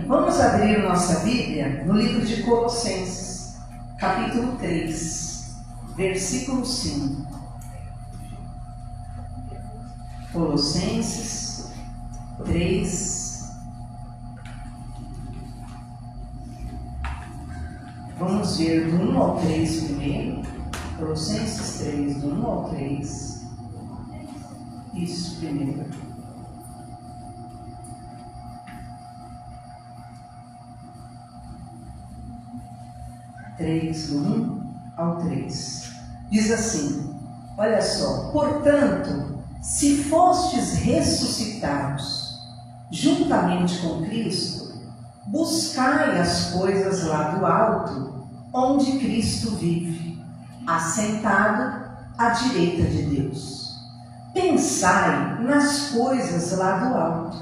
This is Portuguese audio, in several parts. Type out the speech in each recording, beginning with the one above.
Vamos abrir nossa Bíblia no livro de Colossenses, capítulo 3, versículo 5. Colossenses 3. Vamos ver do 1 ao 3 primeiro. Colossenses 3, do 1 ao 3. Isso primeiro. 3, do 1 ao 3. Diz assim, olha só: portanto, se fostes ressuscitados juntamente com Cristo, buscai as coisas lá do alto, onde Cristo vive, assentado à direita de Deus. Pensai nas coisas lá do alto,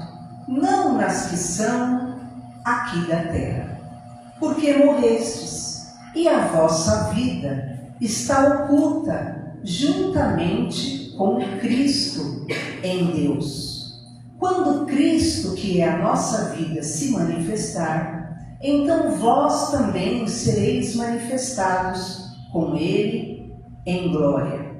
não nas que são aqui da terra, porque morrestes, e a vossa vida está oculta juntamente com Cristo em Deus. Quando Cristo, que é a nossa vida, se manifestar, então vós também sereis manifestados com Ele em glória.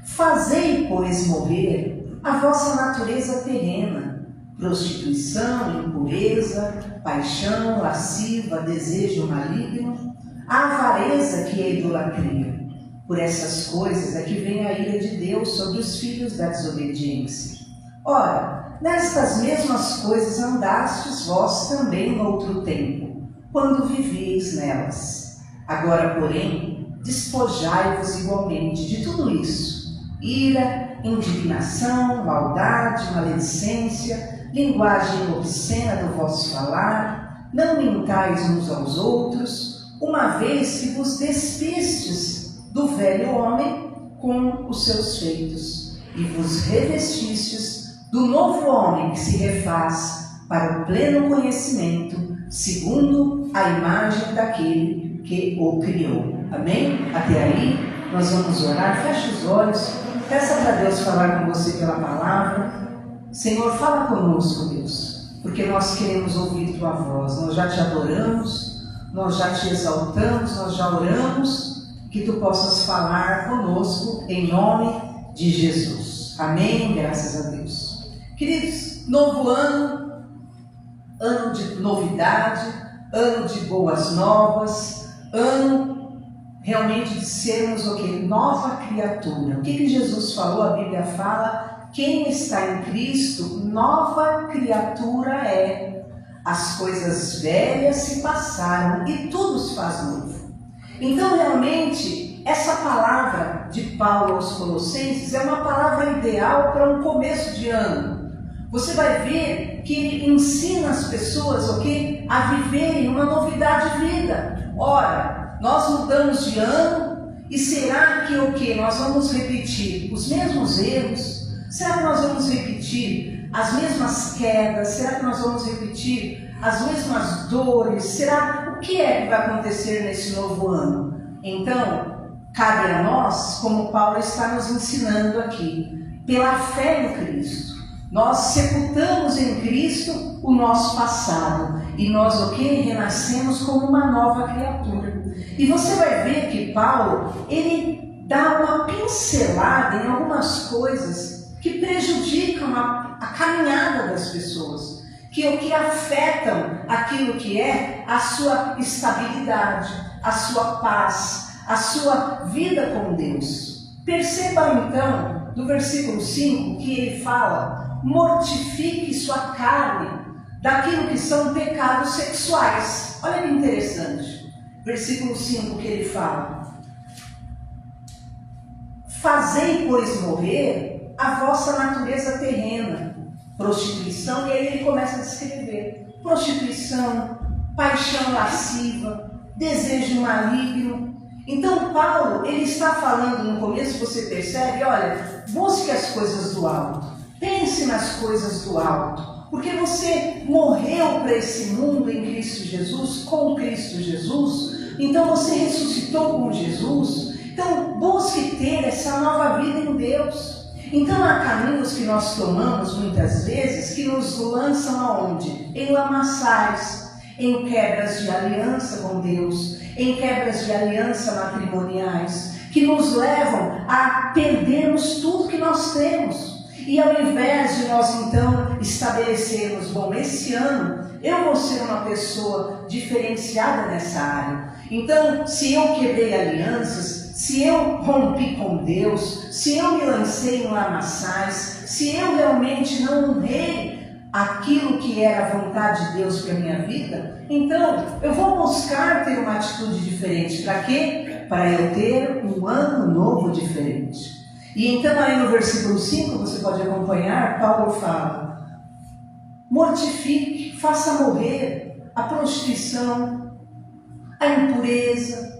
Fazei, pois, morrer a vossa natureza terrena, prostituição, impureza, paixão lasciva, desejo maligno, a avareza, que é a idolatria. Por essas coisas é que vem a ira de Deus sobre os filhos da desobediência. Ora, nestas mesmas coisas andastes vós também no outro tempo, quando vivíeis nelas. Agora, porém, despojai-vos igualmente de tudo isso: ira, indignação, maldade, maledicência, linguagem obscena do vosso falar. Não mintais uns aos outros, uma vez que vos despistes do velho homem com os seus feitos, e vos revestistes do novo homem, que se refaz para o pleno conhecimento, segundo a imagem daquele que o criou. Amém? Até aí, nós vamos orar. Feche os olhos, peça para Deus falar com você pela palavra. Senhor, fala conosco, Deus, porque nós queremos ouvir Tua voz. Nós já Te adoramos, nós já Te exaltamos, nós já oramos, que Tu possas falar conosco em nome de Jesus. Amém? Graças a Deus. Queridos, novo ano, ano de novidade, ano de boas novas, ano realmente de sermos o quê? Nova criatura. O que Jesus falou? A Bíblia fala: quem está em Cristo, nova criatura é. As coisas velhas se passaram e tudo se faz novo. Então, realmente, essa palavra de Paulo aos Colossenses é uma palavra ideal para um começo de ano. Você vai ver que ele ensina as pessoas a viverem uma novidade de vida. Ora, nós mudamos de ano e será que nós vamos repetir os mesmos erros? Será que nós vamos repetir as mesmas quedas? Será que nós vamos repetir as mesmas dores? Será o que é que vai acontecer nesse novo ano? Então, cabe a nós, como Paulo está nos ensinando aqui, pela fé em Cristo. Nós sepultamos em Cristo o nosso passado e nós renascemos como uma nova criatura. E você vai ver que Paulo, ele dá uma pincelada em algumas coisas que prejudicam a caminhada das pessoas, que afetam aquilo que é a sua estabilidade, a sua paz, a sua vida com Deus. Perceba então, no versículo 5, que ele fala: mortifique sua carne daquilo que são pecados sexuais. Olha que interessante, versículo 5 que ele fala: fazei, pois, morrer a vossa natureza terrena, prostituição, e aí ele começa a descrever prostituição, paixão lasciva, desejo maligno. Então Paulo, ele está falando no começo, você percebe, olha, busque as coisas do alto, pense nas coisas do alto, porque você morreu para esse mundo em Cristo Jesus, com Cristo Jesus, então você ressuscitou com Jesus, então busque ter essa nova vida em Deus. Então há caminhos que nós tomamos muitas vezes que nos lançam aonde? Em lamaçais. em quebras de aliança com Deus, em quebras de aliança matrimoniais, que nos levam a perdermos tudo que nós temos. E ao invés de nós então estabelecermos, bom, esse ano eu vou ser uma pessoa diferenciada nessa área. Então, se eu quebrei alianças, se eu rompi com Deus, se eu me lancei em lamaçais, se eu realmente não honrei aquilo que era a vontade de Deus para a minha vida, então eu vou buscar ter uma atitude diferente. Para quê? Para eu ter um ano novo diferente. E então aí no versículo 5, você pode acompanhar, Paulo fala: mortifique, faça morrer a prostituição, a impureza,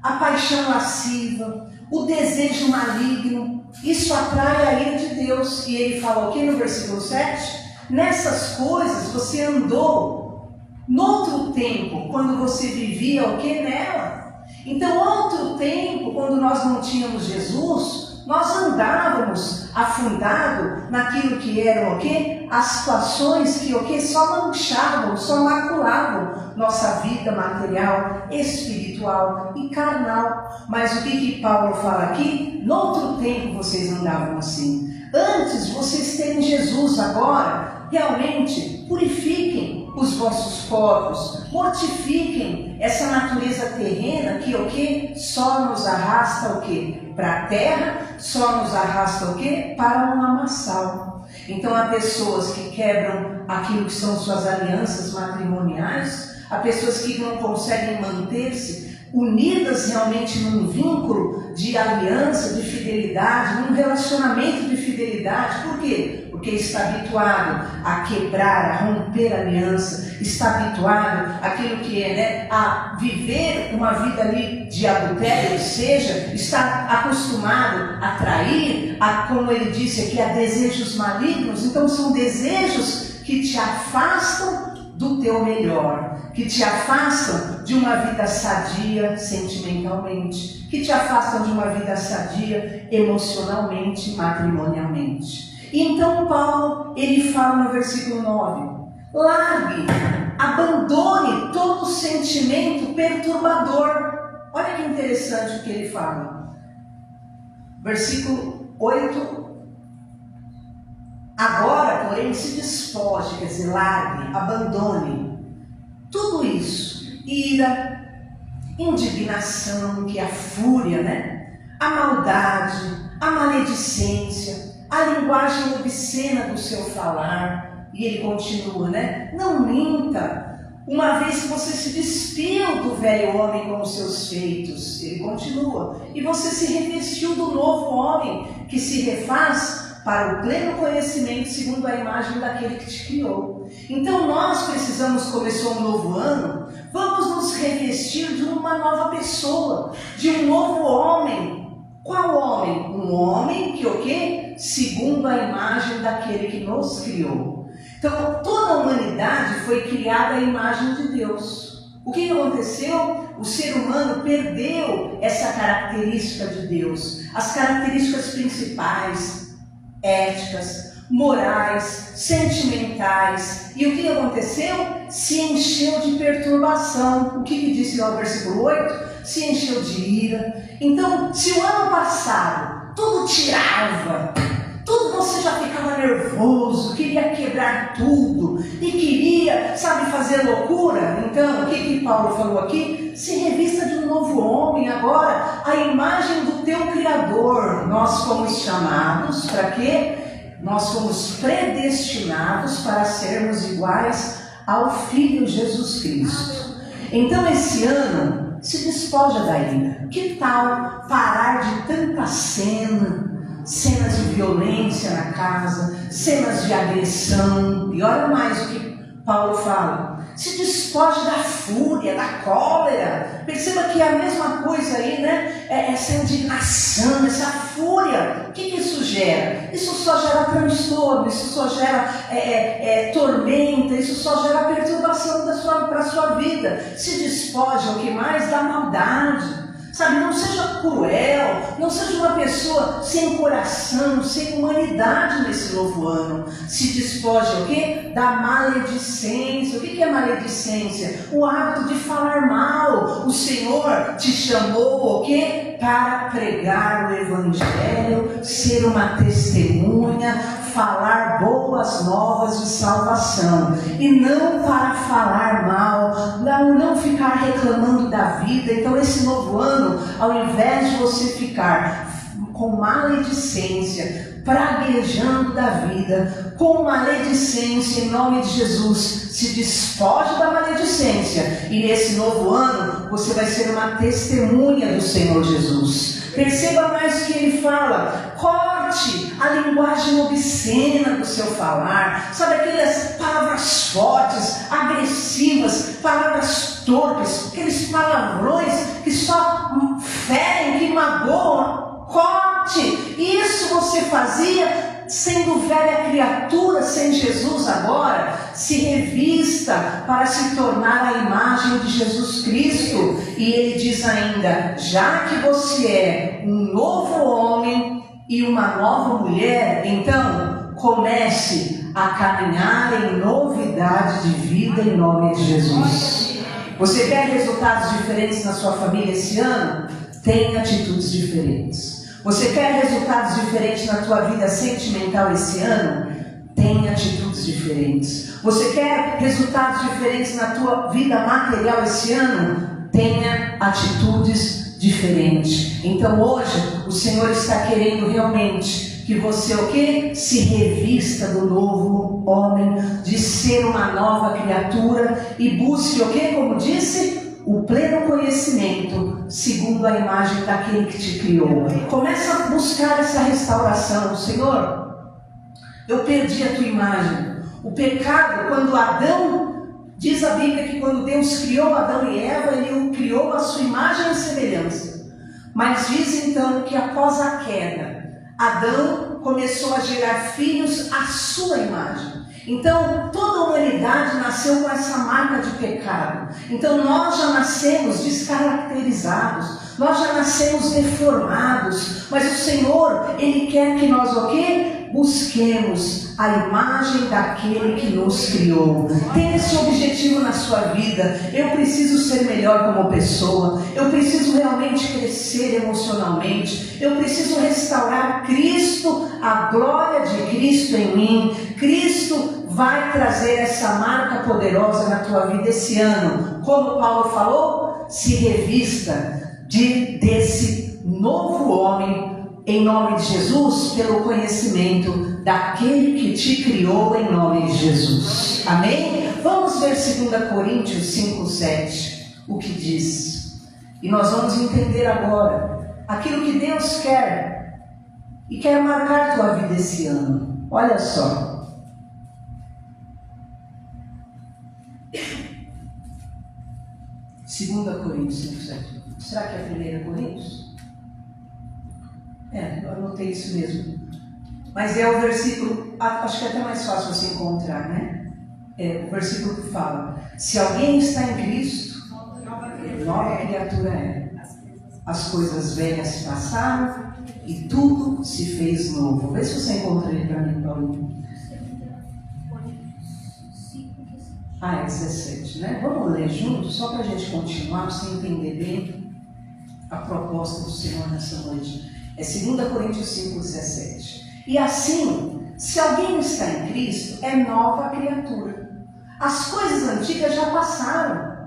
a paixão lasciva, o desejo maligno. Isso atrai a ira de Deus. E ele fala aqui no versículo 7, nessas coisas você andou noutro tempo, quando você vivia o que nela. Então, outro tempo, quando nós não tínhamos Jesus, nós andávamos afundado naquilo que eram o quê? As situações que o quê? Só manchavam, só maculavam nossa vida material, espiritual e carnal. Mas o que Paulo fala aqui? No outro tempo vocês andavam assim. Antes vocês têm Jesus, agora realmente purifiquem os vossos corpos, mortifiquem essa natureza terrena que o que? Só nos arrasta o que? Para a terra, só nos arrasta o que? Para um lamaçal. Então há pessoas que quebram aquilo que são suas alianças matrimoniais, há pessoas que não conseguem manter-se unidas realmente num vínculo de aliança, de fidelidade, num relacionamento de fidelidade. Por quê? Porque está habituado a quebrar, a romper aliança, está habituado àquilo que é, né, a viver uma vida ali de adultério, ou seja, está acostumado a trair, como ele disse aqui, a desejos malignos. Então são desejos que te afastam do teu melhor, que te afastam de uma vida sadia sentimentalmente, que te afastam de uma vida sadia emocionalmente, matrimonialmente. E então Paulo, ele fala no versículo 9, largue, abandone todo sentimento perturbador. Olha que interessante o que ele fala. Versículo 8, agora, porém, se despoje, quer dizer, largue, abandone tudo isso: ira, indignação, que é a fúria, né? A maldade, a maledicência, a linguagem obscena do seu falar. E ele continua, né? Não minta, uma vez que você se despiu do velho homem com os seus feitos. Ele continua. E você se revestiu do novo homem, que se refaz para o pleno conhecimento segundo a imagem daquele que te criou. Então nós precisamos, começou um novo ano, vamos nos revestir de uma nova pessoa, de um novo homem. Qual homem? Um homem que o quê? Segundo a imagem daquele que nos criou. Então toda a humanidade foi criada à imagem de Deus. O que aconteceu? O ser humano perdeu essa característica de Deus, as características principais, éticas, morais, sentimentais. E o que aconteceu? Se encheu de perturbação. O que disse lá no versículo 8? Se encheu de ira. Então, se o ano passado tudo tirava, tudo você já ficava nervoso, queria quebrar tudo e queria, sabe, fazer loucura. Então, o que Paulo falou aqui? Se revista de um novo homem agora, a imagem do teu Criador. Nós fomos chamados para quê? Nós fomos predestinados para sermos iguais ao Filho Jesus Cristo. Então esse ano, se despoja da ira. Que tal parar de tanta cenas de violência na casa, cenas de agressão? E olha mais o que Paulo fala: se despoje da fúria, da cólera. Perceba que é a mesma coisa aí, né? Essa indignação, essa fúria. O que isso gera? Isso só gera transtorno, isso só gera tormenta, isso só gera perturbação para a sua vida. Se despoje, o que mais? Da maldade. Sabe, não seja cruel, não seja uma pessoa sem coração, sem humanidade nesse novo ano. Se despoje o quê? Da maledicência. O que é maledicência? O hábito de falar mal. O Senhor te chamou o quê? Para pregar o Evangelho, ser uma testemunha, falar boas novas de salvação, e não para falar mal, não ficar reclamando da vida. Então esse novo ano, ao invés de você ficar com maledicência, praguejando da vida, com maledicência, em nome de Jesus, se despoje da maledicência, e nesse novo ano você vai ser uma testemunha do Senhor Jesus. Perceba mais o que ele fala. Corte a linguagem obscena do seu falar. Sabe, aquelas palavras fortes, agressivas, palavras torpes, aqueles palavrões que só ferem, que magoam. Corte. Isso você fazia sendo velha criatura, sem Jesus agora. Se revista para se tornar a imagem de Jesus Cristo. E ele diz ainda: já que você é um novo homem e uma nova mulher, então comece a caminhar em novidade de vida em nome de Jesus. Você quer resultados diferentes na sua família esse ano? Tenha atitudes diferentes. Você quer resultados diferentes na tua vida sentimental esse ano? Tenha atitudes diferentes. Você quer resultados diferentes na tua vida material esse ano? Tenha atitudes diferentes. Então hoje o Senhor está querendo realmente que você o quê? Se revista do novo homem, de ser uma nova criatura, e busque o quê? Como disse, o pleno conhecimento, segundo a imagem daquele que te criou. Começa a buscar essa restauração. Senhor, eu perdi a tua imagem. O pecado, quando Adão, diz a Bíblia que quando Deus criou Adão e Eva, Ele o criou à sua imagem e semelhança. Mas diz então que após a queda, Adão começou a gerar filhos à sua imagem. Então toda a humanidade nasceu com essa marca de pecado. Então nós já nascemos descaracterizados, nós já nascemos deformados. Mas o Senhor, Ele quer que nós o quê? Busquemos a imagem daquele que nos criou. Tenha esse objetivo na sua vida. Eu preciso ser melhor como pessoa. Eu preciso realmente crescer emocionalmente. Eu preciso restaurar Cristo, a glória de Cristo em mim. Cristo vai trazer essa marca poderosa na tua vida esse ano. Como Paulo falou, se revista desse novo homem, em nome de Jesus, pelo conhecimento daquele que te criou, em nome de Jesus. Amém? Vamos ver 2 Coríntios 5:7, o que diz. E nós vamos entender agora aquilo que Deus quer e quer marcar a tua vida esse ano. Olha só. 2 Coríntios 5:7. Será que é 1 Coríntios? Eu anotei isso mesmo. Mas é o versículo, acho que é até mais fácil você encontrar, né? É o versículo que fala: se alguém está em Cristo, nova criatura é. As coisas velhas passaram e tudo se fez novo. Vê se você encontra ele para mim, Paulo. É 17, né? Vamos ler juntos, só para a gente continuar, para você entender bem a proposta do Senhor nessa noite. É 2 Coríntios 5:17. E assim, se alguém está em Cristo, é nova criatura. As coisas antigas já passaram,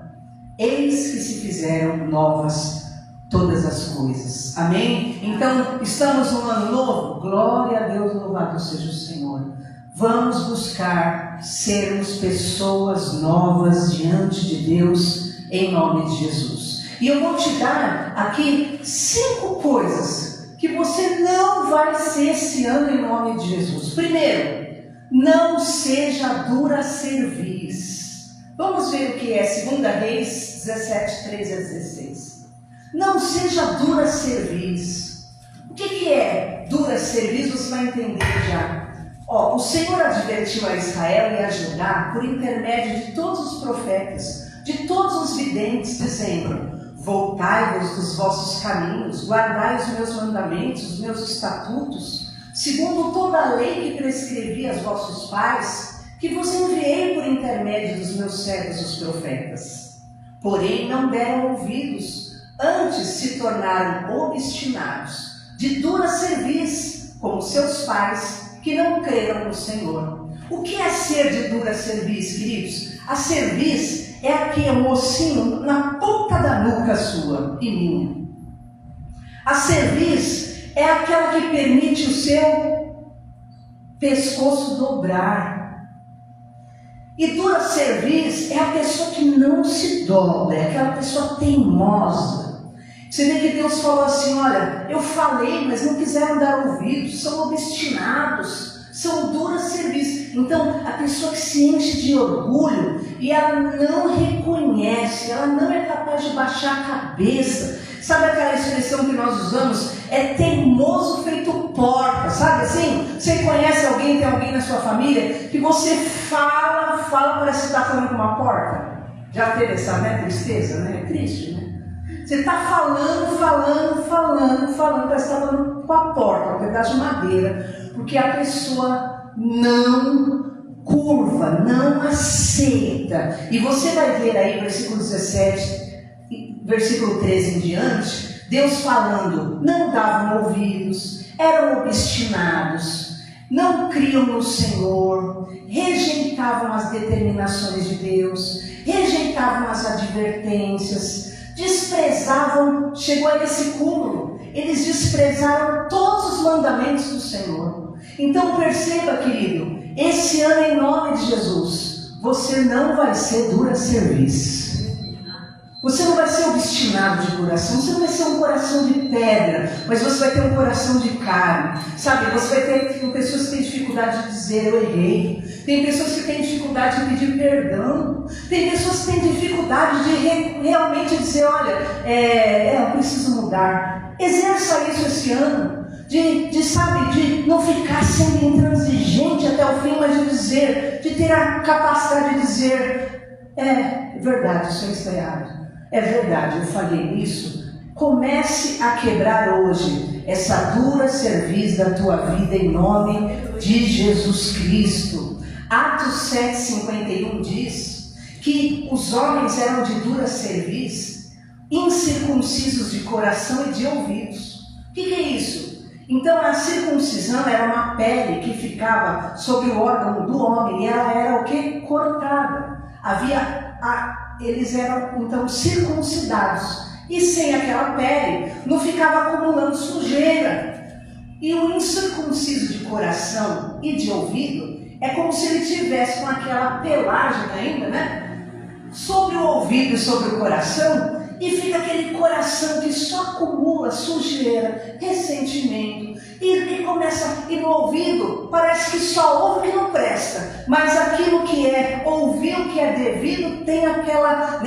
eis que se fizeram novas todas as coisas. Amém? Então, estamos num ano novo? Glória a Deus, louvado seja o Senhor. Vamos buscar sermos pessoas novas diante de Deus, em nome de Jesus. E eu vou te dar aqui 5 coisas que você não vai ser esse ano, em nome de Jesus. Primeiro, não seja dura cerviz. Vamos ver o que é 2 Reis 17, 13 a 16. Não seja dura cerviz. O que é dura cerviz? Você vai entender já. O Senhor advertiu a Israel e a Judá por intermédio de todos os profetas, de todos os videntes, dizendo: Voltai-vos dos vossos caminhos, guardai os meus mandamentos, os meus estatutos, segundo toda a lei que prescrevi aos vossos pais, que vos enviei por intermédio dos meus servos os profetas. Porém não deram ouvidos, antes se tornaram obstinados, de dura cerviz, como seus pais, que não creram no Senhor. O que é ser de dura cerviz, queridos? A cerviz é aquele mocinho na ponta da nuca sua e minha. A cerviz é aquela que permite o seu pescoço dobrar. E dura cerviz é a pessoa que não se dobra, é aquela pessoa teimosa. Você vê que Deus falou assim, olha, eu falei, mas não quiseram dar ouvidos, são obstinados, são dura cerviz. Então, a pessoa que se enche de orgulho e ela não reconhece, ela não é capaz de baixar a cabeça. Sabe aquela expressão que nós usamos? É teimoso feito porca, sabe assim? Você conhece alguém, tem alguém na sua família, que você fala, parece que está falando com uma porca? Já teve essa tristeza, né? É triste, né? Você está falando, parece que está falando com a porca, um pedaço de madeira, porque a pessoa não curva, não aceita. E você vai ver aí, versículo 17, versículo 13 em diante, Deus falando, não davam ouvidos, eram obstinados, não criam no Senhor, rejeitavam as determinações de Deus, rejeitavam as advertências, desprezavam, chegou a esse cúmulo, eles desprezaram todos os mandamentos do Senhor. Então perceba, querido, esse ano em nome de Jesus, você não vai ser dura cerviz. Você não vai ser obstinado de coração, você não vai ser um coração de pedra, mas você vai ter um coração de carne, sabe? Você vai ter pessoas que têm dificuldade de dizer eu errei, tem pessoas que têm dificuldade de pedir perdão, tem pessoas que têm dificuldade de realmente dizer, olha, eu preciso mudar. Exerça isso esse ano, de não ficar sendo intransigente até o fim, mas de dizer, de ter a capacidade de dizer, é verdade, isso está errado. É verdade, eu falei nisso. Comece a quebrar hoje essa dura cerviz da tua vida em nome de Jesus Cristo. Atos 7,51 diz que os homens eram de dura cerviz, incircuncisos de coração e de ouvidos. O que é isso? Então a circuncisão era uma pele que ficava sobre o órgão do homem e ela era o que? Cortada. Eles eram então circuncidados e sem aquela pele não ficava acumulando sujeira. E o incircunciso de coração e de ouvido é como se ele tivesse com aquela pelagem ainda, né? Sobre o ouvido e sobre o coração, e fica aquele coração que só acumula sujeira, ressentimento, e começa, e no ouvido parece que só ouve o que não presta, mas aquilo que é ouvir o que é devido tem aquela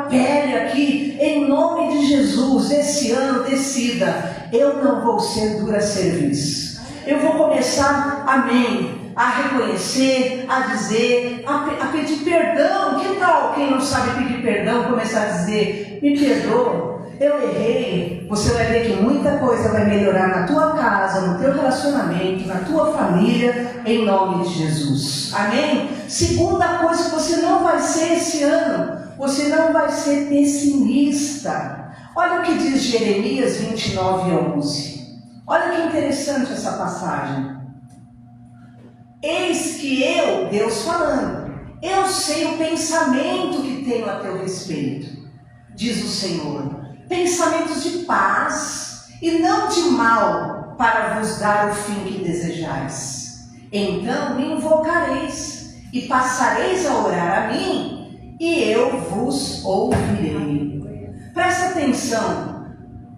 pele aqui. Em nome de Jesus, esse ano decida, eu não vou ser dura cerviz, eu vou começar, amém, a reconhecer, a dizer, a pedir perdão. Que tal quem não sabe pedir perdão começar a dizer, me perdoa, eu errei. Você vai ver que muita coisa vai melhorar na tua casa, no teu relacionamento, na tua família, em nome de Jesus, amém? Segunda coisa que você não vai ser esse ano, você não vai ser pessimista. Olha o que diz Jeremias 29:11. Olha que interessante essa passagem. Eis que eu, Deus falando, eu sei o pensamento que tenho a teu respeito, diz o Senhor, pensamentos de paz e não de mal, para vos dar o fim que desejais. Então me invocareis e passareis a orar a mim, e eu vos ouvirei. Presta atenção,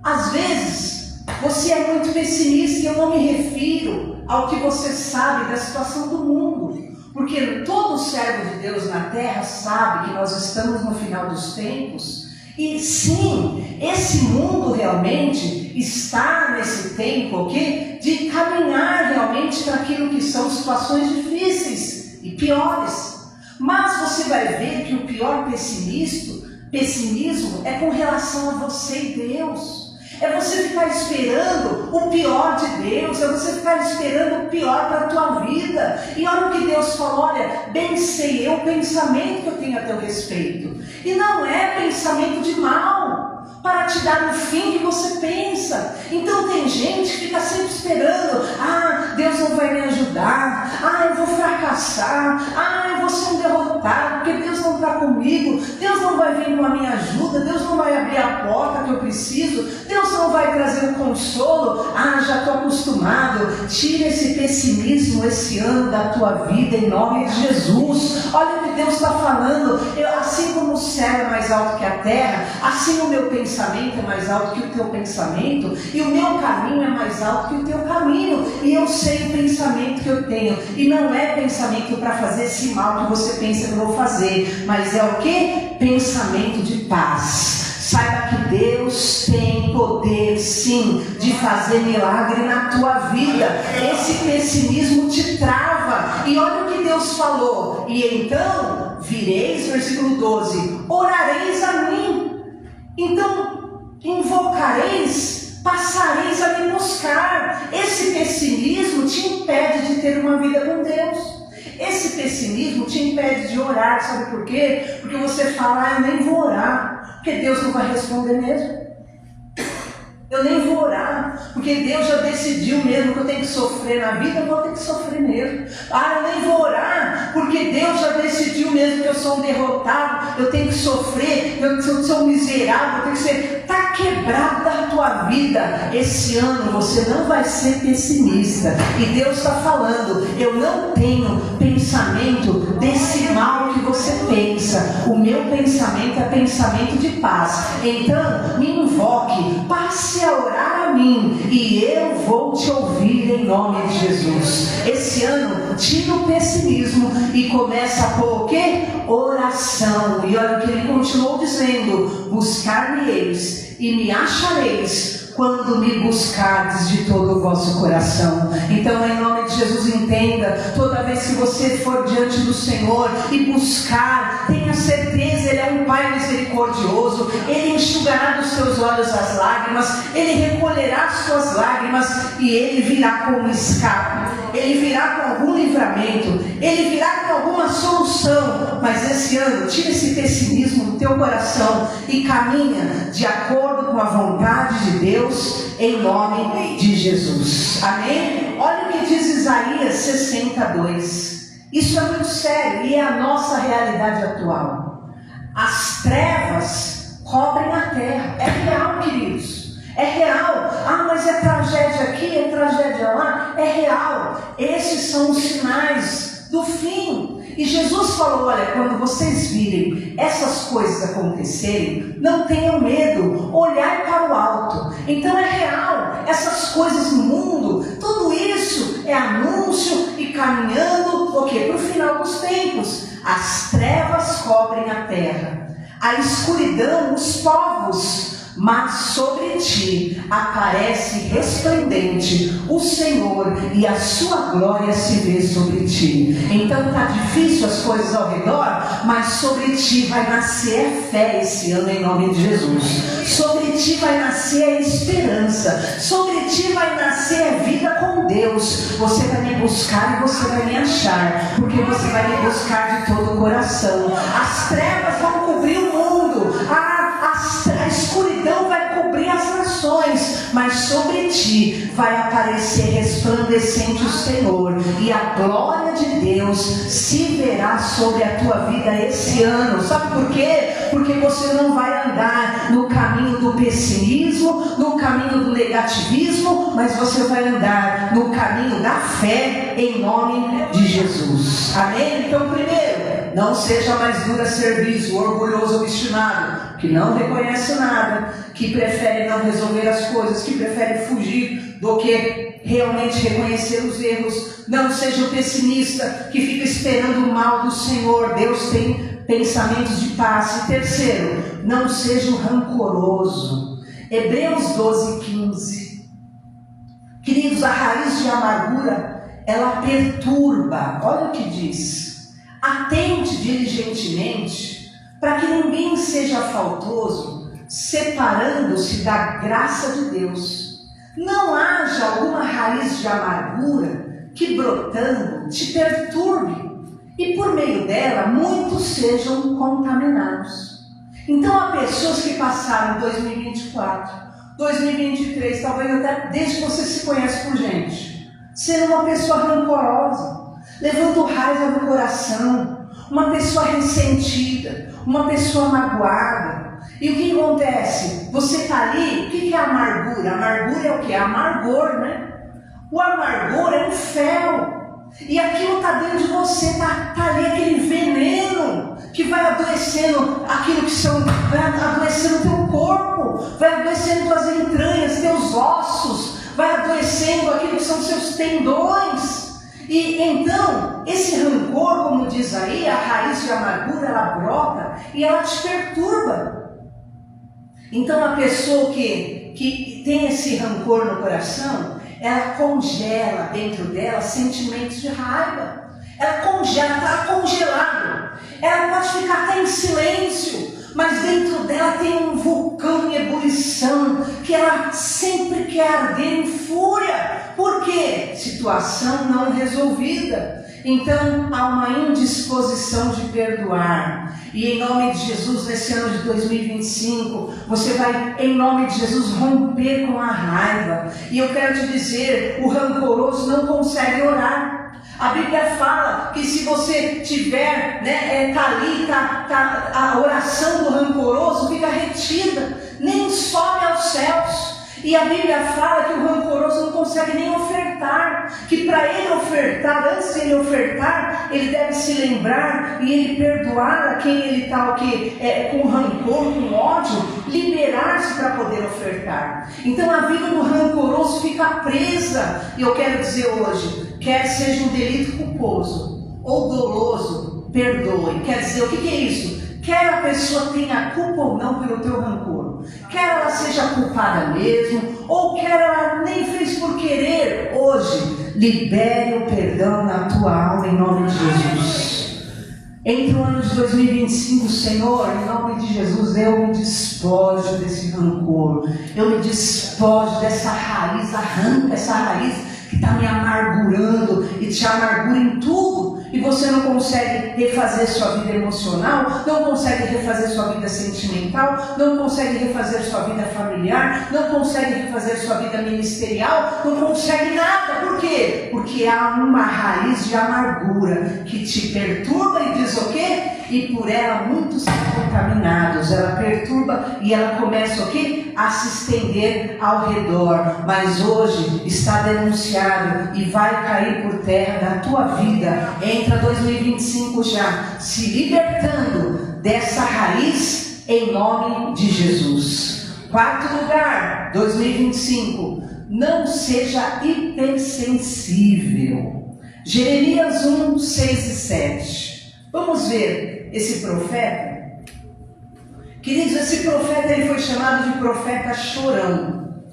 às vezes você é muito pessimista, e eu não me refiro ao que você sabe da situação do mundo, porque todo servo de Deus na terra sabe que nós estamos no final dos tempos, e sim, esse mundo realmente está nesse tempo de caminhar realmente para aquilo que são situações difíceis e piores. Mas você vai ver que o pior pessimista Pessimismo é com relação a você e Deus. É você ficar esperando o pior de Deus, é você ficar esperando o pior para a tua vida. E olha o que Deus falou: olha, bem sei eu o pensamento que eu tenho a teu respeito. E não é pensamento de mal, para te dar o fim que você pensa. Então tem gente que fica sempre esperando: ah, Deus não vai me ajudar, ah, eu vou fracassar, ah, eu vou ser um derrotado, porque Deus não está comigo, Deus não vai vir com a minha ajuda, Deus não vai abrir a porta que eu preciso, Deus não vai trazer o consolo. Ah, já estou acostumado. Tira esse pessimismo esse ano da tua vida, em nome de Jesus. Olha o que Deus está falando: assim como o céu é mais alto que a terra, assim o meu pensamento é mais alto que o teu pensamento, e o meu caminho é mais alto que o teu caminho, e eu sei o pensamento que eu tenho, e não é pensamento para fazer esse mal que você pensa que eu vou fazer, mas é o que? Pensamento de paz. Saiba que Deus tem poder, sim, de fazer milagre na tua vida. Esse pessimismo te trava. E olha o que Deus falou: e então vireis, versículo 12, orareis a mim. Então invocareis, passareis a me buscar. Esse pessimismo te impede de ter uma vida com Deus. Esse pessimismo te impede de orar. Sabe por quê? Porque você fala: ah, eu nem vou orar, porque Deus não vai responder mesmo. Eu nem vou orar, porque Deus já decidiu mesmo que eu tenho que sofrer na vida, eu vou ter que sofrer mesmo. Ah, eu nem vou orar, porque Deus já decidiu mesmo que eu sou um derrotado, eu tenho que sofrer, eu sou um miserável, eu tenho que ser... Está quebrada a tua vida. Esse ano você não vai ser pessimista. E Deus está falando: eu não tenho pensamento desse mal que você pensa. O meu pensamento é pensamento de paz. Então me invoque, passe a orar a mim, e eu vou te ouvir em nome de Jesus. Esse ano tira o pessimismo e começa a pôr o quê? Oração. E olha o que ele continuou dizendo: buscar-me-eis e me achareis quando me buscardes de todo o vosso coração. Então, em nome de Jesus, entenda: toda vez que você for diante do Senhor e buscar, tenha certeza, Ele é um Pai misericordioso. Ele enxugará dos seus olhos as lágrimas, Ele recolherá as suas lágrimas, e Ele virá com um escape, Ele virá com algum livramento, Ele virá com alguma solução. Mas esse ano, tira esse pessimismo do teu coração e caminha de acordo com a vontade de Deus, em nome de Jesus. Amém? Olha o que diz Isaías 62. Isso é muito sério e é a nossa realidade atual. As trevas cobrem a terra. É real, queridos. É real. Ah, mas é tragédia aqui, é tragédia lá. É real. Esses são os sinais do fim. E Jesus falou: olha, quando vocês virem essas coisas acontecerem, não tenham medo, olhai para o alto. Então é real, essas coisas no mundo, tudo isso é anúncio e caminhando para o final dos tempos. As trevas cobrem a terra, a escuridão os povos, mas sobre ti aparece resplendente o Senhor, e a sua glória se vê sobre ti. Então está difícil as coisas ao redor, mas sobre ti vai nascer a fé esse ano, em nome de Jesus. Sobre ti vai nascer a esperança, sobre ti vai nascer a vida com Deus. Você vai me buscar e você vai me achar, porque você vai me buscar de todo o coração. As trevas vão cobrir o mundo, a escuridão vai cobrir as nações, mas sobre ti vai aparecer resplandecente o Senhor, e a glória de Deus se verá sobre a tua vida esse ano. Sabe por quê? Porque você não vai andar no caminho do pessimismo, no caminho do negativismo, mas você vai andar no caminho da fé, em nome de Jesus. Amém? Então, primeiro, não seja mais dura serviço, orgulhoso, obstinado, que não reconhece nada, que prefere não resolver as coisas, que prefere fugir do que realmente reconhecer os erros. Não seja um pessimista que fica esperando o mal do Senhor. Deus tem pensamentos de paz. E terceiro, não seja um rancoroso. Hebreus 12:15. Queridos, a raiz de amargura, ela perturba. Olha o que diz: atente diligentemente para que ninguém seja faltoso, separando-se da graça de Deus. Não haja alguma raiz de amargura que, brotando, te perturbe, e por meio dela muitos sejam contaminados. Então há pessoas que passaram 2024, 2023, talvez até desde que você se conhece por gente, sendo uma pessoa rancorosa, levando raiva no coração, uma pessoa ressentida, uma pessoa magoada. E o que acontece? Você está ali, o que é amargura? Amargura é o que? Amargor, né? O amargor é um fel. E aquilo está dentro de você, está ali aquele veneno que vai adoecendo aquilo que são, vai adoecendo o teu corpo, vai adoecendo tuas entranhas, teus ossos, vai adoecendo aquilo que são seus tendões. E então, esse rancor, como diz aí, a raiz de amargura, ela brota e ela te perturba. Então a pessoa que tem esse rancor no coração, ela congela dentro dela sentimentos de raiva. Ela congela, está congelado. Ela pode ficar até em silêncio, mas dentro dela tem um vulcão em ebulição, que ela sempre quer arder em fúria. Por quê? Situação não resolvida. Então há uma indisposição de perdoar. E em nome de Jesus, nesse ano de 2025, você vai, em nome de Jesus, romper com a raiva. E eu quero te dizer, o rancoroso não consegue orar. A Bíblia fala que se você tiver, a oração do rancoroso fica retida, nem sobe aos céus. E a Bíblia fala que o rancoroso não consegue nem ofertar, que para ele ofertar, antes de ele ofertar, ele deve se lembrar e ele perdoar a quem ele está com rancor, com ódio, liberar-se para poder ofertar. Então a vida do rancoroso fica presa. E eu quero dizer hoje, quer seja um delito culposo ou doloso, perdoe. Quer dizer, o que é isso? Quer a pessoa tenha culpa ou não pelo teu rancor, quer ela seja culpada mesmo, ou quer ela nem fez por querer, hoje, libere o perdão na tua alma em nome de Jesus. Entre o ano de 2025, Senhor, em nome de Jesus, eu me despojo desse rancor, eu me despojo dessa raiz, arranca essa raiz que está me amargurando e te amargura em tudo. E você não consegue refazer sua vida emocional, não consegue refazer sua vida sentimental, não consegue refazer sua vida familiar, não consegue refazer sua vida ministerial, não consegue nada. Por quê? Porque há uma raiz de amargura que te perturba e diz o quê? E por ela muitos são contaminados. Ela perturba e ela começa o quê? A se estender ao redor. Mas hoje está denunciado e vai cair por terra na tua vida. Entra 2025 já se libertando dessa raiz em nome de Jesus. Quarto lugar, 2025, não seja hipersensível. Jeremias 1, 6 e 7. Vamos ver esse profeta. Queridos, esse profeta ele foi chamado de profeta chorão.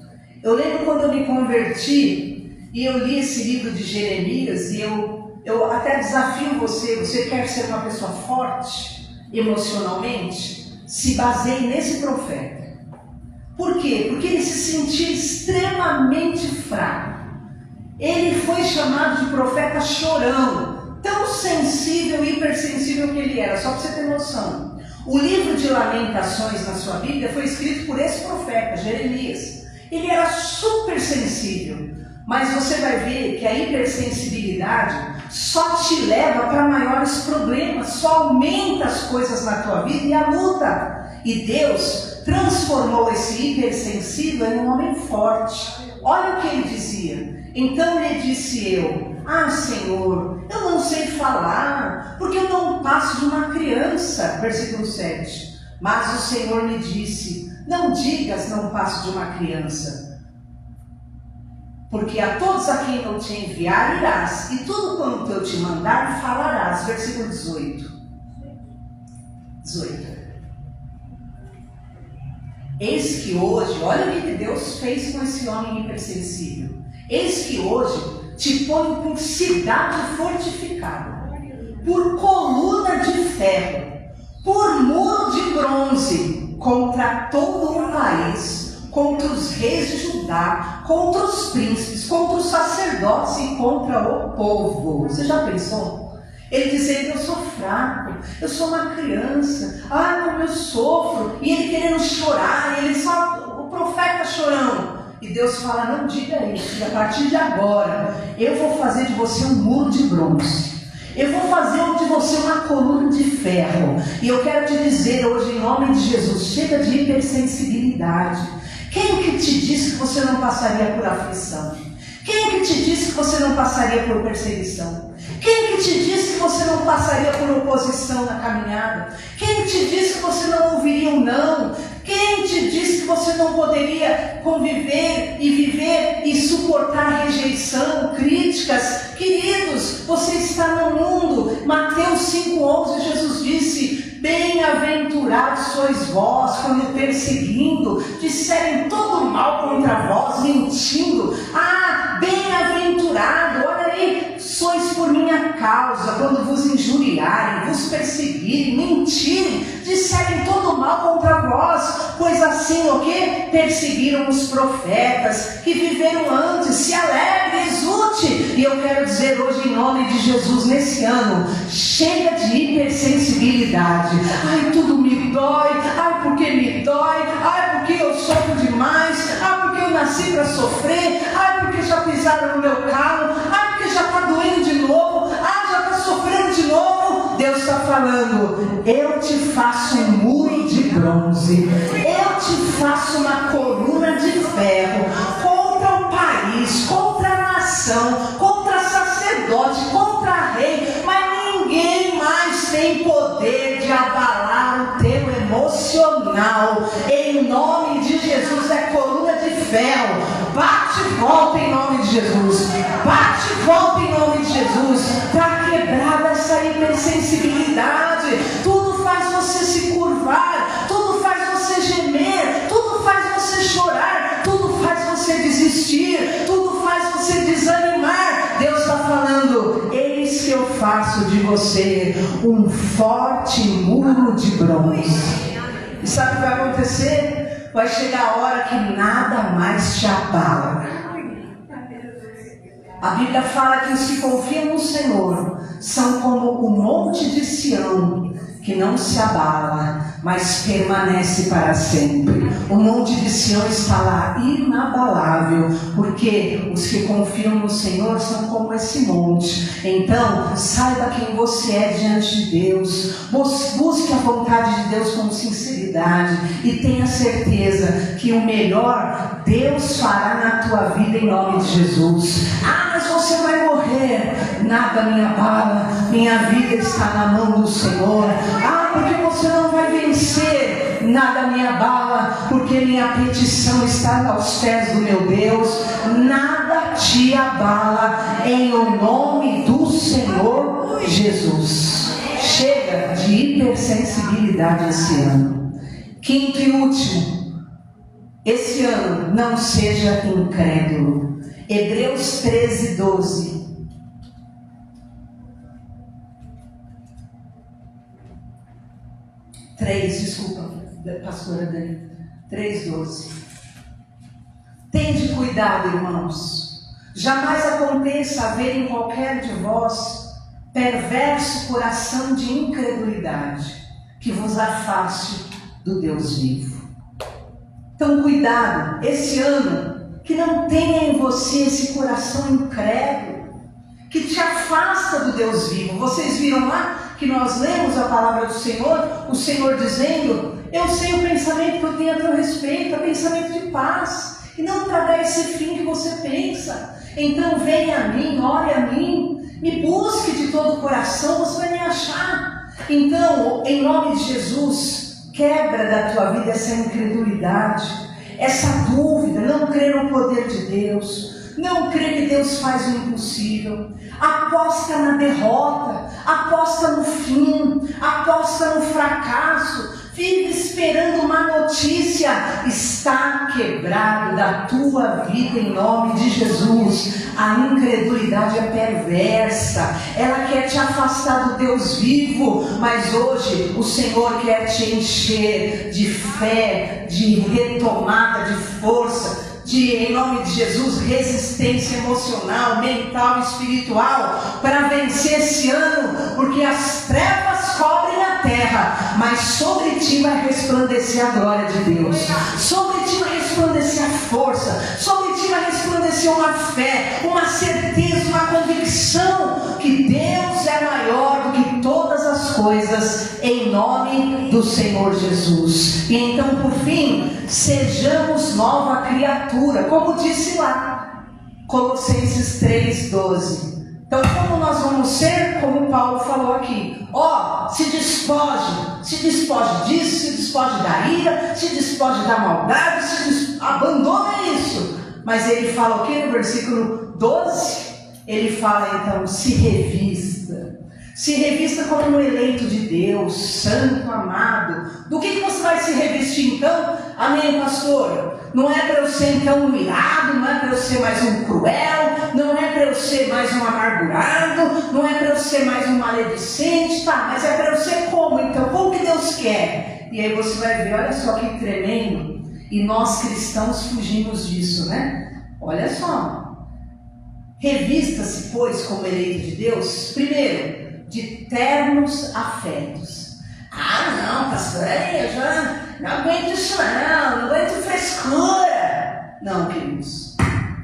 Eu lembro quando eu me converti e eu li esse livro de Jeremias e eu até desafio você quer ser uma pessoa forte emocionalmente? Se baseie nesse profeta. Por quê? Porque ele se sentia extremamente fraco. Ele foi chamado de profeta chorão, tão sensível e hipersensível que ele era, só para você ter noção. O livro de Lamentações na sua Bíblia foi escrito por esse profeta, Jeremias. Ele era super sensível, mas você vai ver que a hipersensibilidade só te leva para maiores problemas, só aumenta as coisas na tua vida e a luta. E Deus transformou esse hipersensível em um homem forte. Olha o que ele dizia. Então lhe disse eu: ah, Senhor, eu não sei falar, porque eu não passo de uma criança. Versículo 7. Mas o Senhor me disse: não digas não passo de uma criança, porque a todos a quem eu te enviar irás, e tudo quanto eu te mandar falarás. Versículo 18. Eis que hoje, olha o que Deus fez com esse homem hipersensível. Eis que hoje te ponho por cidade fortificada, por coluna de ferro, por muro de bronze, contra todo o país, contra os reis de Judá, contra os príncipes, contra os sacerdotes e contra o povo. Você já pensou? Ele dizendo: eu sou fraco, eu sou uma criança, como eu sofro. E ele querendo chorar, e ele só, o profeta chorando. E Deus fala: não diga isso, a partir de agora eu vou fazer de você um muro de bronze. Eu vou fazer de você uma coluna de ferro. E eu quero te dizer hoje, em nome de Jesus, chega de hipersensibilidade. Quem que te disse que você não passaria por aflição? Quem que te disse que você não passaria por perseguição? Quem que te disse que você não passaria por oposição na caminhada? Quem te disse que você não ouviria um não? Quem te disse que você não poderia conviver e viver e suportar rejeição, críticas? Queridos, você está no mundo. Mateus 5,11, Jesus disse: bem-aventurados sois vós quando perseguindo, disserem todo mal contra vós, mentindo. Bem-aventurado, olha aí, sois por minha causa, quando vos injuriarem, vos perseguirem, mentirem, disserem todo mal contra vós, pois assim o que? Perseguiram os profetas que viveram antes. Se alegre, exulte. E eu quero dizer hoje, em nome de Jesus, nesse ano, chega de hipersensibilidade. Tudo me dói, porque me dói, porque eu sofro demais, porque eu nasci para sofrer, porque já pisaram no meu calo, porque já está doendo de novo, já está sofrendo de novo. Deus está falando: eu te faço um muro de bronze, eu te faço uma coluna de ferro contra o país, contra a nação, contra sacerdote, contra rei, mas ninguém mais tem poder de abalar o teu emocional. Em nome de Jesus, é coluna de ferro. Bate e volta em nome de Jesus. Bate e volta em nome de Jesus. Para quebrar essa hipersensibilidade. Tudo faz você se curvar, tudo faz você gemer, tudo faz você chorar, tudo faz você desistir, tudo faz você desanimar. Deus está falando: eis que eu faço de você um forte muro de bronze. E sabe o que vai acontecer? Vai chegar a hora que nada mais te abala. A Bíblia fala que os que confiam no Senhor são como o monte de Sião, que não se abala, mas permanece para sempre. O monte de Sião está lá inabalável, porque os que confiam no Senhor são como esse monte. Então, saiba quem você é diante de Deus, busque a vontade de Deus com sinceridade e tenha certeza que o melhor Deus fará na tua vida em nome de Jesus. Mas você vai morrer. Nada me abala, minha vida está na mão do Senhor. Porque você não vai vencer. Nada me abala, porque minha petição está aos pés do meu Deus. Nada te abala, em o nome do Senhor Jesus. Chega de hipersensibilidade esse ano. Quinto e último, esse ano não seja incrédulo. Hebreus 13:12. 3, desculpa, pastora Dani. 3:12. Tende cuidado, irmãos. Jamais aconteça haver em qualquer de vós perverso coração de incredulidade, que vos afaste do Deus vivo. Então, cuidado, esse ano, que não tenha em você esse coração incrédulo, que te afasta do Deus vivo. Vocês viram lá que nós lemos a palavra do Senhor, o Senhor dizendo: eu sei o pensamento que eu tenho a teu respeito, é pensamento de paz, e não para dar esse fim que você pensa. Então venha a mim, ore a mim, me busque de todo o coração, você vai me achar. Então, em nome de Jesus, quebra da tua vida essa incredulidade, essa dúvida, não crer no poder de Deus, não crer que Deus faz o impossível. Aposta na derrota, aposta no fim, aposta no fracasso, vive esperando uma notícia, está quebrado da tua vida em nome de Jesus. A incredulidade é perversa, ela quer te afastar do Deus vivo, mas hoje o Senhor quer te encher de fé, de retomada, de força, em nome de Jesus, resistência emocional, mental, espiritual, para vencer esse ano, porque as trevas cobrem a terra, mas sobre ti vai resplandecer a glória de Deus, sobre ti vai resplandecer a força, sobre ti vai resplandecer uma fé, uma certeza, uma convicção que Deus é maior do que todas as coisas, em nome do Senhor Jesus. E então, por fim, sejamos nova criatura, como disse lá, Colossenses 3,12. Então, como nós vamos ser, como Paulo falou aqui, se despoje disso, se despoje da ira, se despoje da maldade, abandona isso. Mas ele fala o que no versículo 12? Ele fala então, se revista como um eleito de Deus, santo, amado. Do que você vai se revestir então? Amém, pastor? Não é para eu ser então um irado, não é para eu ser mais um cruel, não é para eu ser mais um amargurado, não é para eu ser mais um maledicente, tá? Mas é para eu ser como então? Como que Deus quer? E aí você vai ver, olha só que tremendo. E nós cristãos fugimos disso, né? Olha só. Revista-se, pois, como eleito de Deus, primeiro, de ternos afetos. Não, pastor, eu já não aguento isso não aguento frescura. Não, queridos,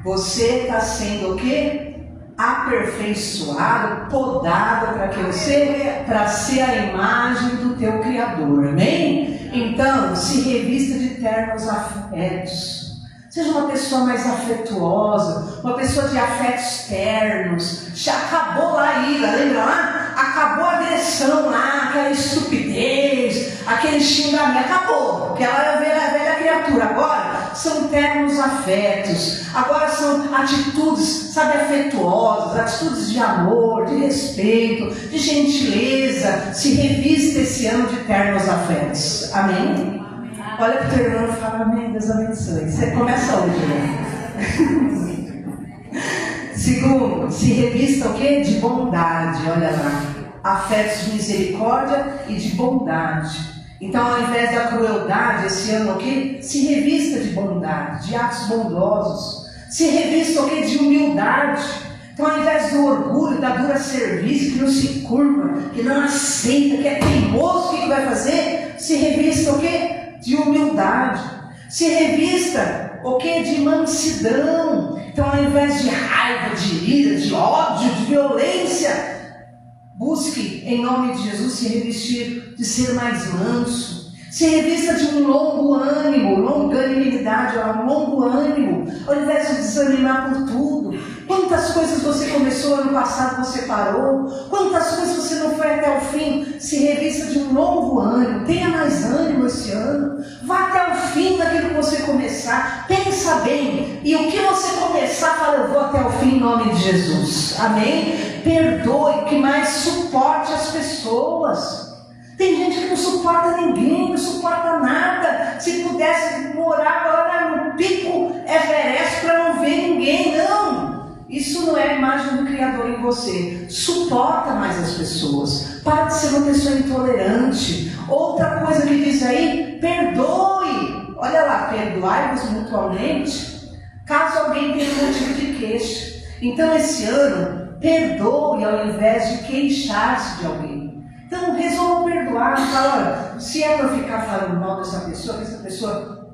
você está sendo o quê? Aperfeiçoado, podado para que você, para ser a imagem do teu Criador, amém? Então, se revista de ternos afetos. Seja uma pessoa mais afetuosa, uma pessoa de afetos ternos. Já acabou lá a ira, lembra lá? Acabou a agressão lá, aquela estupidez, aquele xingamento, acabou. Porque ela era a velha criatura. Agora são ternos afetos, agora são atitudes, sabe, afetuosas, atitudes de amor, de respeito, de gentileza. Se revista esse ano de ternos afetos, amém? Olha para o teu irmão e fala, amém, Deus abençoe. Você começa hoje, né? Segundo, se revista o quê? De bondade, olha lá. Afetos de misericórdia e de bondade. Então, ao invés da crueldade, esse ano o quê? Se revista de bondade, de atos bondosos. Se revista o quê? De humildade. Então, ao invés do orgulho, da dura serviço, que não se curva, que não aceita, que é teimoso, o que vai fazer? Se revista o quê? De humildade. Se revista o que? De mansidão. Então, ao invés de raiva, de ira, de ódio, de violência, busque em nome de Jesus se revestir de ser mais manso. Se revista de um longo ânimo, longanimidade, um longo ânimo, ao invés de desanimar por tudo. Quantas coisas você começou ano passado, você parou? Quantas coisas você não foi até o fim? Se revista de um longo ânimo, tenha mais ânimo esse ano. Vá até o fim daquilo que você começar, pensa bem. E o que você começar, fala, eu vou até o fim em nome de Jesus. Amém? Perdoe, que mais suporte as pessoas. Tem gente que não suporta ninguém, não suporta nada. Se pudesse morar agora no pico Everest para não ver ninguém, não. Isso não é a imagem do Criador em você. Suporta mais as pessoas. Para de ser uma pessoa intolerante. Outra coisa que diz aí, perdoe. Olha lá, perdoai-vos mutualmente, caso alguém tenha motivo de queixa. Então esse ano, perdoe ao invés de queixar-se de alguém. Então resolva perdoar. Fala, olha, se é para ficar falando mal dessa pessoa, que essa pessoa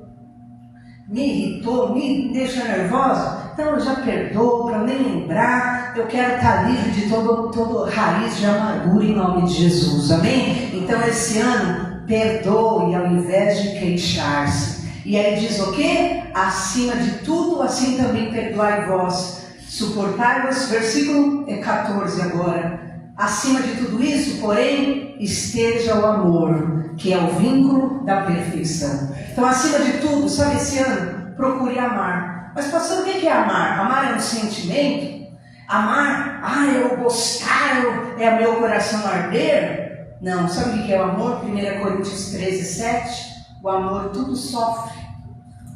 me irritou, me deixa nervosa, então eu já perdoo, para nem lembrar, eu quero estar livre de todo raiz de amargura em nome de Jesus, amém? Então esse ano, perdoe ao invés de queixar-se. E aí diz o quê? Acima de tudo, assim também perdoai vós, suportai-vos, versículo 14 agora. Acima de tudo isso, porém, esteja o amor, que é o vínculo da perfeição. Então, acima de tudo, sabe, esse ano, procure amar. Mas, pastor, o que é amar? Amar é um sentimento? Amar, eu gostar, é meu coração arder? Não, sabe o que é o amor? 1 Coríntios 13, 7. O amor tudo sofre,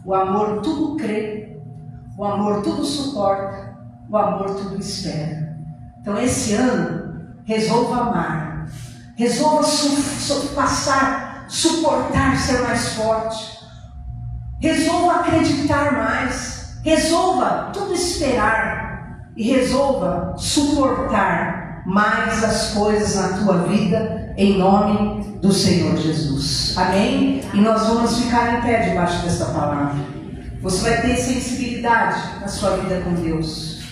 o amor tudo crê, o amor tudo suporta, o amor tudo espera. Então esse ano, resolva amar, resolva passar, suportar, ser mais forte, resolva acreditar mais, resolva tudo esperar e resolva suportar mais as coisas na tua vida, em nome do Senhor Jesus. Amém? E nós vamos ficar em pé debaixo dessa palavra. Você vai ter sensibilidade na sua vida com Deus.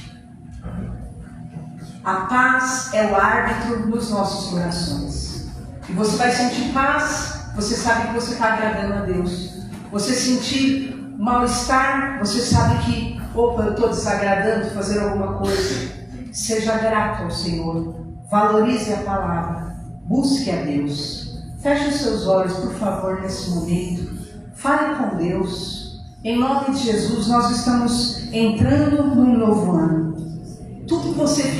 A paz é o árbitro dos nossos corações. E você vai sentir paz, você sabe que você está agradando a Deus. Você sentir mal-estar, você sabe que, opa, eu estou desagradando, fazer alguma coisa. Seja grato ao Senhor. Valorize a palavra. Busque a Deus. Feche os seus olhos, por favor, nesse momento. Fale com Deus. Em nome de Jesus, nós estamos entrando num novo ano. Tudo que você fizer